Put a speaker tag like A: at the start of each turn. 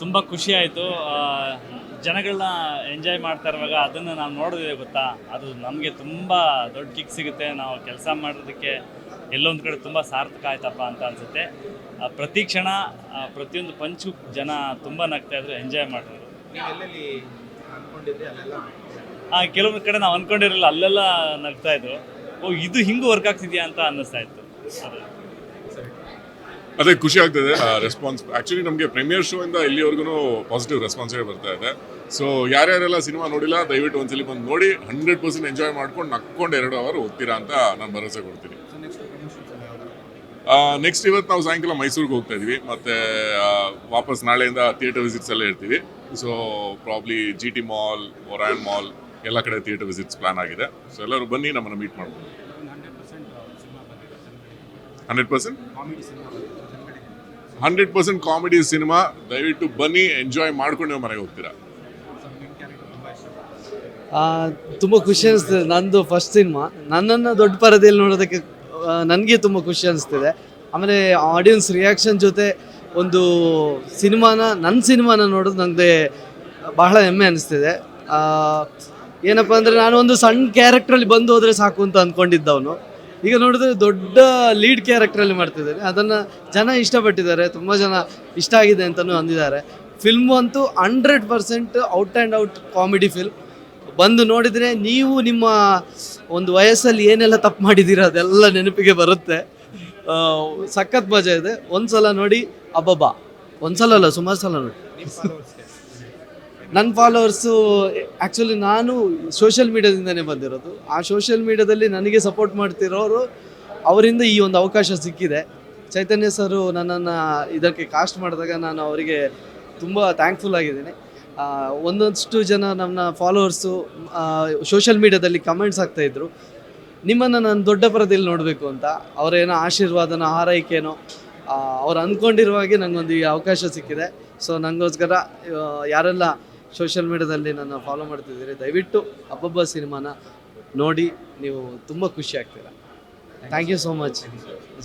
A: ತುಂಬ ಖುಷಿ ಆಯಿತು. ಜನಗಳನ್ನ ಎಂಜಾಯ್ ಮಾಡ್ತಾ ಇರುವಾಗ ಅದನ್ನು ನಾವು ನೋಡಿದ್ವಿ ಗೊತ್ತಾ, ಅದು ನಮಗೆ ತುಂಬ ದೊಡ್ಡ ಕಿಕ್ ಸಿಗುತ್ತೆ. ನಾವು ಕೆಲಸ ಮಾಡೋದಕ್ಕೆ ಎಲ್ಲೊಂದು ಕಡೆ ತುಂಬ ಸಾರ್ಥಕ ಆಯ್ತಪ್ಪ ಅಂತ ಅನಿಸುತ್ತೆ. ಪ್ರತಿ ಕ್ಷಣ ಪ್ರತಿಯೊಂದು ಪಂಚು ಜನ ತುಂಬ ನಗ್ತಾಯಿದ್ರು, ಎಂಜಾಯ್ ಮಾಡಿದ್ರು. ಕೆಲವೊಂದು ಕಡೆ ನಾವು ಅಂದ್ಕೊಂಡಿರಲಿಲ್ಲ, ಅಲ್ಲೆಲ್ಲ ನಗ್ತಾಯಿದ್ರು. ಇದು ಹಿಂಗೆ ವರ್ಕ್ ಆಗ್ತಿದೆಯಾ ಅಂತ ಅನ್ನಿಸ್ತಾ ಇತ್ತು.
B: ಅದೇ ಖುಷಿ ಆಗ್ತದೆ ರೆಸ್ಪಾನ್ಸ್. ಆ್ಯಕ್ಚುಲಿ ನಮಗೆ ಪ್ರೀಮಿಯರ್ ಶೋ ಇಂದ ಇಲ್ಲಿವರೆಗೂ ಪಾಸಿಟಿವ್ ರೆಸ್ಪಾನ್ಸೇ ಬರ್ತಾ ಇದೆ. ಸೊ ಯಾರ್ಯಾರೆಲ್ಲ ಸಿನಿಮಾ ನೋಡಿಲ್ಲ ದಯವಿಟ್ಟು ಒಂದ್ಸಲಿ ಬಂದು ನೋಡಿ 100% ಎಂಜಾಯ್ ಮಾಡ್ಕೊಂಡು ನಕ್ಕೊಂಡು 2 ಅವರ್ ಓದ್ತೀರಾ ಅಂತ ನಾನು ಭರವಸೆ ಕೊಡ್ತೀನಿ. ನೆಕ್ಸ್ಟ್ ಇವತ್ತು ನಾವು ಸಾಯಂಕಾಲ ಮೈಸೂರಿಗೆ ಹೋಗ್ತಾ ಇದೀವಿ, ಮತ್ತು ವಾಪಸ್ ನಾಳೆಯಿಂದ ಥಿಯೇಟರ್ ವಿಸಿಟ್ಸ್ ಎಲ್ಲ ಇರ್ತೀವಿ. So probably GT mall, Orion mall ಎಲ್ಲ ಕಡೆ ಥಿಯೇಟರ್ ವಿಸಿಟ್ಸ್ ಪ್ಲಾನ್ ಆಗಿದೆ. ಸೊ ಎಲ್ಲರೂ ಬನ್ನಿ, ನಮ್ಮನ್ನು ಮೀಟ್ ಮಾಡ್ಬೋದು. 100% ಕಾಮಿಡಿ ಸಿನಿಮಾ. ದಯವಿಟ್ಟು ಬನ್ನಿ, ಎಂಜಾಯ್ ಮಾಡ್ಕೊಂಡು ನೀವು ಮನೆಗೆ ಹೋಗ್ತೀರಾ.
C: ತುಂಬ ಖುಷಿ ಅನಿಸ್ತದೆ. ನಂದು ಫಸ್ಟ್ ಸಿನಿಮಾ, ನನ್ನನ್ನು ದೊಡ್ಡ ಪರದೆಯಲ್ಲಿ ನೋಡೋದಕ್ಕೆ ನನಗೆ ತುಂಬ ಖುಷಿ ಅನಿಸ್ತಿದೆ. ಆಮೇಲೆ ಆಡಿಯನ್ಸ್ ರಿಯಾಕ್ಷನ್ ಜೊತೆ ಒಂದು ನನ್ನ ಸಿನಿಮಾನ ನೋಡೋದು ನನಗೆ ಬಹಳ ಹೆಮ್ಮೆ ಅನಿಸ್ತಿದೆ. ಏನಪ್ಪ ಅಂದರೆ ನಾನು ಒಂದು ಸಣ್ಣ ಕ್ಯಾರೆಕ್ಟ್ರಲ್ಲಿ ಬಂದು ಹೋದರೆ ಸಾಕು ಅಂತ ಅಂದ್ಕೊಂಡಿದ್ದವನು, ಈಗ ನೋಡಿದ್ರೆ ದೊಡ್ಡ ಲೀಡ್ ಕ್ಯಾರೆಕ್ಟ್ರಲ್ಲಿ ಮಾಡ್ತಿದ್ದಾರೆ. ಅದನ್ನು ಜನ ಇಷ್ಟಪಟ್ಟಿದ್ದಾರೆ, ತುಂಬ ಜನ ಇಷ್ಟ ಆಗಿದೆ ಅಂತಲೂ ಅಂದಿದ್ದಾರೆ. ಫಿಲ್ಮು ಅಂತೂ 100% out and out comedy film. ಬಂದು ನೋಡಿದರೆ ನೀವು ನಿಮ್ಮ ಒಂದು ವಯಸ್ಸಲ್ಲಿ ಏನೆಲ್ಲ ತಪ್ಪು ಮಾಡಿದ್ದೀರ ಅದೆಲ್ಲ ನೆನಪಿಗೆ ಬರುತ್ತೆ. ಸಖತ್ ಮಜಾ ಇದೆ. ಒಂದು ಸಲ ನೋಡಿ ಅಬ್ಬಬ್ಬಾ, ಒಂದು ಸಲ ಅಲ್ಲ ಸುಮಾರು ಸಲ ನೋಡಿ. ನನ್ನ ಫಾಲೋವರ್ಸು ಆ್ಯಕ್ಚುಲಿ ನಾನು ಸೋಷಿಯಲ್ ಮೀಡ್ಯಾದಿಂದನೇ ಬಂದಿರೋದು. ಆ ಸೋಷಿಯಲ್ ಮೀಡ್ಯಾದಲ್ಲಿ ನನಗೆ ಸಪೋರ್ಟ್ ಮಾಡ್ತಿರೋರು, ಅವರಿಂದ ಈ ಒಂದು ಅವಕಾಶ ಸಿಕ್ಕಿದೆ. ಚೈತನ್ಯ ಸರು ನನ್ನನ್ನು ಇದಕ್ಕೆ ಕಾಸ್ಟ್ ಮಾಡಿದಾಗ ನಾನು ಅವರಿಗೆ ತುಂಬ ಥ್ಯಾಂಕ್ಫುಲ್ ಆಗಿದ್ದೀನಿ. ಒಂದಷ್ಟು ಜನ ನನ್ನ ಫಾಲೋವರ್ಸು ಸೋಷಿಯಲ್ ಮೀಡ್ಯಾದಲ್ಲಿ ಕಮೆಂಟ್ಸ್ ಆಗ್ತಾಯಿದ್ರು, ನಿಮ್ಮನ್ನು ನಾನು ದೊಡ್ಡ ಪರದೆಯಲ್ಲಿ ನೋಡಬೇಕು ಅಂತ. ಅವರೇನೋ ಆಶೀರ್ವಾದನೋ ಹಾರೈಕೆನೋ ಅವ್ರು ಅಂದ್ಕೊಂಡಿರುವ ಹಾಗೆ ನನಗೊಂದು ಈ ಅವಕಾಶ ಸಿಕ್ಕಿದೆ. ಸೊ ನನಗೋಸ್ಕರ ಯಾರೆಲ್ಲ ಸೋಷಿಯಲ್ ಮೀಡ್ಯಾದಲ್ಲಿ ನನ್ನ ಫಾಲೋ ಮಾಡ್ತಿದ್ದೀರಿ, ದಯವಿಟ್ಟು ಅಬ್ಬಬ್ಬ ಸಿನಿಮಾನ ನೋಡಿ, ನೀವು ತುಂಬ ಖುಷಿ ಆಗ್ತೀರಾ. Thank you so much.